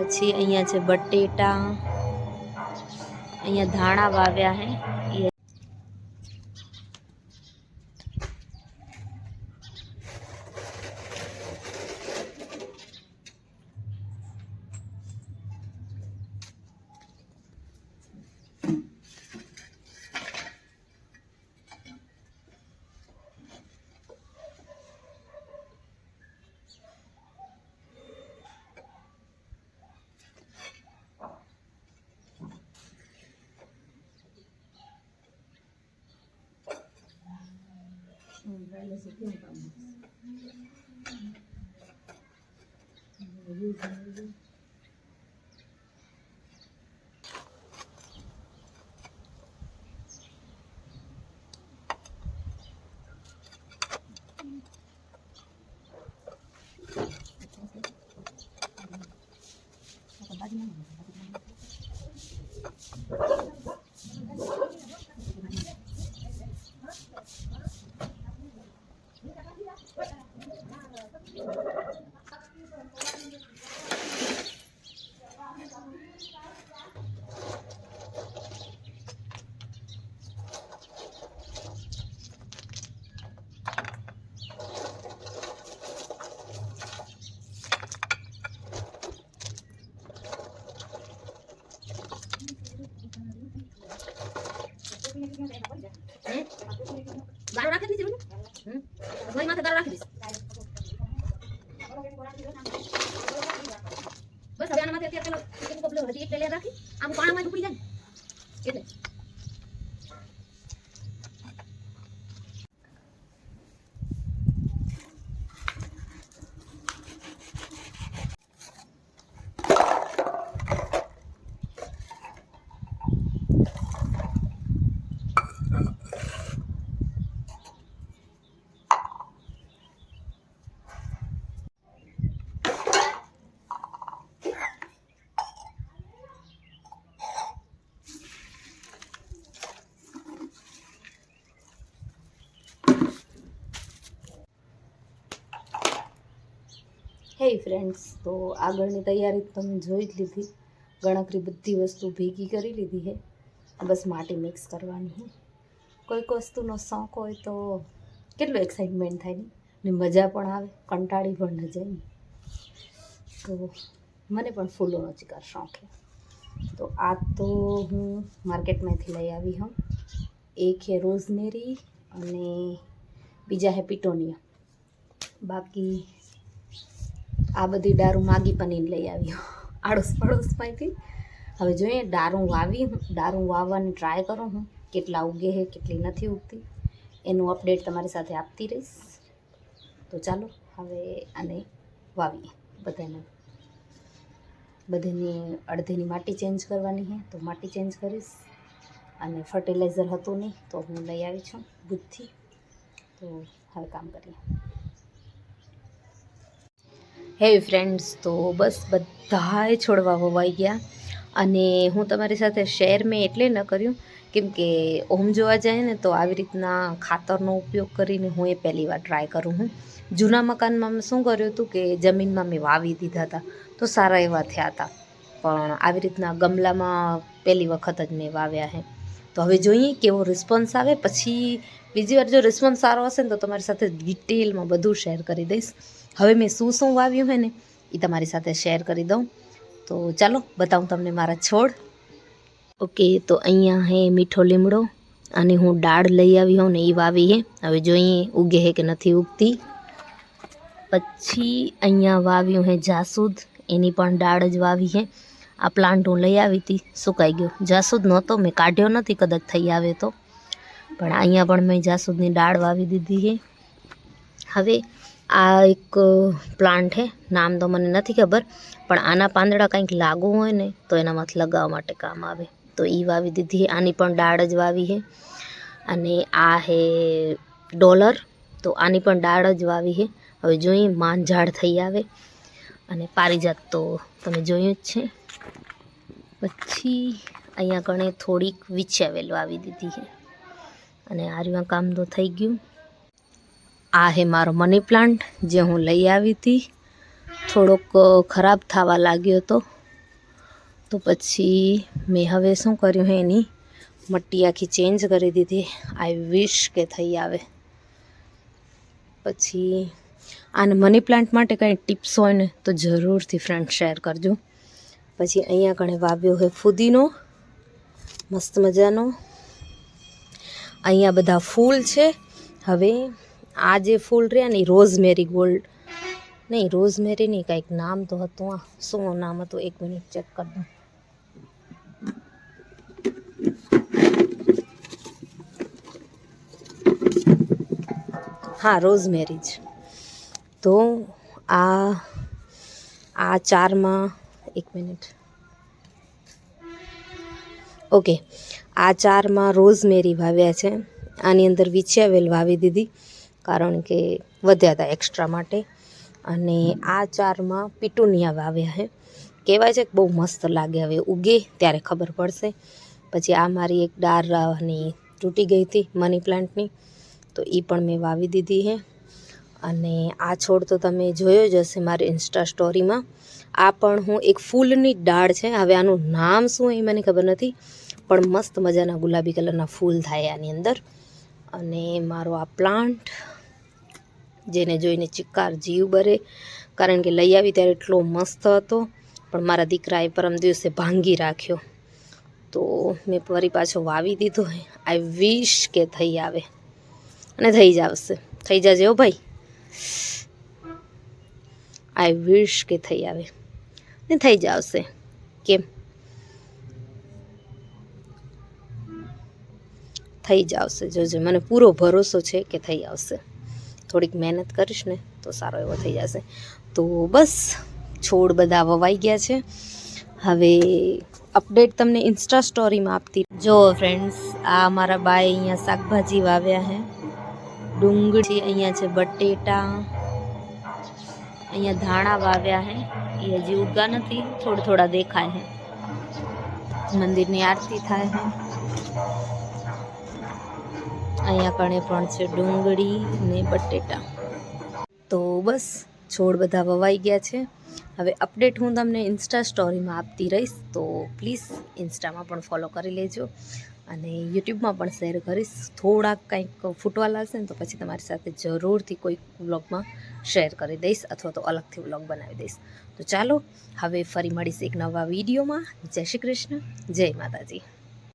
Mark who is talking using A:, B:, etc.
A: પછી અહીંયા છે બટેટા, અહીંયા ધાણા વાવ્યા હે। ગાળો રાખી દીધી ને માથે ગાળો રાખી દીધી બસ હવે આના માથે અત્યારે પેલો એક કપલો હજી એક લેયર રાખી આમ પાણામાં જ ઉપડી જાય એટલે હે ફ્રેન્ડ્સ, તો આગળની તૈયારી તમે જોઈ જ લીધી। ગણકરી બધી વસ્તુ ભેગી કરી લીધી છે, બસ માટી મિક્સ કરવાની છે। કોઈક વસ્તુનો શોખ હોય તો કેટલું એક્સાઇટમેન્ટ થાય ને મજા પણ આવે, કંટાળી પણ ન જાય। તો મને પણ ફૂલોનો ચિકાર શોખ છે। તો આ તો હું માર્કેટમાંથી લઈ આવી હું। એક છે રોઝમેરી અને બીજા છે પિટોનિયા। બાકી આ બધી ડારું માગી પનીને લઈ આવી આડોશ પડોશમાંથી। હવે જોઈએ ડારું વાવવાની ટ્રાય કરું હું, કેટલા ઉગે છે કેટલી નથી ઉગતી એનું અપડેટ તમારી સાથે આપતી રહીશ। તો ચાલો હવે આને વાવીએ। બધાની અડધીની માટી ચેન્જ કરવાની છે, તો માટી ચેન્જ કરીશ। અને ફર્ટિલાઇઝર હતું નહીં તો હું લઈ આવી છું ભૂતથી। તો હવે કામ કરીએ। હે ફ્રેન્ડ્સ, તો બસ બધાએ છોડવા વવાઈ ગયા અને હું તમારી સાથે શેર મેં એટલે ન કર્યું કેમ કે ઓમ જોવા જાય ને તો આવી રીતના ખાતરનો ઉપયોગ કરીને હું એ પહેલી વાર ટ્રાય કરું હું। જૂના મકાનમાં મેં શું કર્યું હતું કે જમીનમાં મેં વાવી દીધા હતા તો સારા એવા થયા હતા, પણ આવી રીતના ગમલામાં પહેલી વખત જ મેં વાવ્યા છે। તો હવે જોઈએ કેવો રિસ્પોન્સ આવે, પછી બીજી વાર જો રિસ્પોન્સ સારો હશે ને તો તમારી સાથે ડિટેલમાં બધું શેર કરી દઈશ। હવે મેં શું વાવ્યું હોય ને એ તમારી સાથે શેર કરી દઉં। તો ચાલો બતાવું તમને મારા છોડ। ઓકે, તો અહીંયા હે મીઠો લીમડો અને હું દાળ લઈ આવી હોઉં ને એ વાવી હે। હવે જોઈએ ઉગે હે કે નથી ઉગતી। પછી અહીંયા વાવ્યું હે જાસૂદ, એની પણ દાળ જ વાવી હે। આ પ્લાન્ટ હું લઈ આવી હતી, સુકાઈ ગયો। જાસૂદ નહોતો, મેં કાઢ્યો નથી, કદાચ થઈ આવે તો, પણ અહીંયા પણ મેં જાસૂદની દાળ વાવી દીધી છે। હવે આ એક પ્લાન્ટ છે, નામ તો મને નથી ખબર, પણ આના પાંદડા કંઈક લાગુ હોય ને તો એના માથે લગાવવા માટે કામ આવે, તો એ વાવી દીધી છે। આની પણ દાળ જ વાવી છે। અને આ છે ડોલર, તો આની પણ દાળ જ વાવી છે। હવે જોઈએ માંઝાડ થઈ આવે। અને પારિજાત તો તમે જોયું જ છે। પછી અહીંયા કણે થોડીક વિછાવેલ વાવી દીધી છે અને આર્યું કામ તો થઈ ગયું। આ હે મારો મની પ્લાન્ટ જે હું લઈ આવી હતી, થોડોક ખરાબ થવા લાગ્યો હતો તો પછી મેં હવે શું કર્યું હે, એની મટ્ટી આખી ચેન્જ કરી દીધી. આઈ વિશ કે થઈ આવે. પછી આને મની પ્લાન્ટ માટે કંઈ ટિપ્સ હોય ને તો જરૂરથી ફ્રેન્ડ શેર કરજો. પછી અહીંયા કણે વાવ્યો હોય ફુદીનો મસ્ત મજાનો. અહીંયા બધા ફૂલ છે. હવે આ જે ફૂલ રહ્યા ને રોઝમેરી ગોલ્ડ નહીં, રોઝમેરી નહીં, કંઈક નામ તો હતું. આ શું નામ હતું, 1 મિનિટ ચેક કરી દઉં. હા, રોઝમેરી જ. તો આ 4માં 1 મિનિટ, ઓકે, આ 4માં રોઝમેરી વાવ્યા છે. આની અંદર વિછાવેલ વાવી દીધી કારણ કે વધ્યા હતા એક્સ્ટ્રા માટે. અને આ 4માં પિટુનિયા વાવ્યા છે. કહેવાય છે કે બહુ મસ્ત લાગે, હવે ઉગે ત્યારે ખબર પડશે. પછી આ મારી એક ડાળની તૂટી ગઈ હતી મની પ્લાન્ટની, તો એ પણ મેં વાવી દીધી છે. અને આ છોડ તો તમે જોયો જ હશે મારી ઇન્સ્ટા સ્ટોરીમાં. આ પણ હું એક ફૂલની ડાળ છે. હવે આનું નામ શું એ મને ખબર નથી, પણ મસ્ત મજાના ગુલાબી કલરના ફૂલ થાય આની અંદર. અને મારો આ પ્લાન્ટ જેને જોઈને ચિક્કાર જીવ બરે, કારણ કે લઈ આવી ત્યારે એટલો મસ્ત હતો, પણ મારા દીકરાએ પરમ દિવસે ભાંગી રાખ્યો. તો મેં ફરી પાછો વાવી દીધો. આઈ વિશ કે થઈ આવે, અને થઈ જ આવશે. થઈ જજે હો ભાઈ. આઈ વિશ કે થઈ આવે ને થઈ જ આવશે. કેમ થઈ જ આવશે, જોજે, મને પૂરો ભરોસો છે કે થઈ આવશે. થોડીક મહેનત કરીશ ને તો સારો એવો થઈ જશે. તો બસ છોડ બધા વવાઈ ગયા છે. હવે અપડેટ તમને ઇન્સ્ટા સ્ટોરીમાં આપતી. જો ફ્રેન્ડ્સ, આ મારા બાએ અહીંયા શાકભાજી વાવ્યા છે. ડુંગળી, અહીંયા છે બટેટા, અહીંયા ધાણા વાવ્યા છે. એ હજી ઉગા નથી, થોડા દેખાય છે. મંદિરની આરતી થાય છે. અહીંયા કણે પણ છે ડુંગળી ને બટેટા. તો બસ છોડ બધા વવાઈ ગયા છે. હવે અપડેટ હું તમને ઇન્સ્ટા સ્ટોરીમાં આપતી રહીશ, તો પ્લીઝ ઇન્સ્ટામાં પણ ફોલો કરી લેજો અને યુટ્યુબમાં પણ શેર કરીશ. થોડાક કંઈક ફૂટવા લાગશે ને તો પછી તમારી સાથે જરૂરથી કોઈક વ્લોગમાં શેર કરી દઈશ, અથવા તો અલગથી વ્લોગ બનાવી દઈશ. તો ચાલો હવે ફરી મળીશ એક નવા વિડીયોમાં. જય શ્રી કૃષ્ણ, જય માતાજી.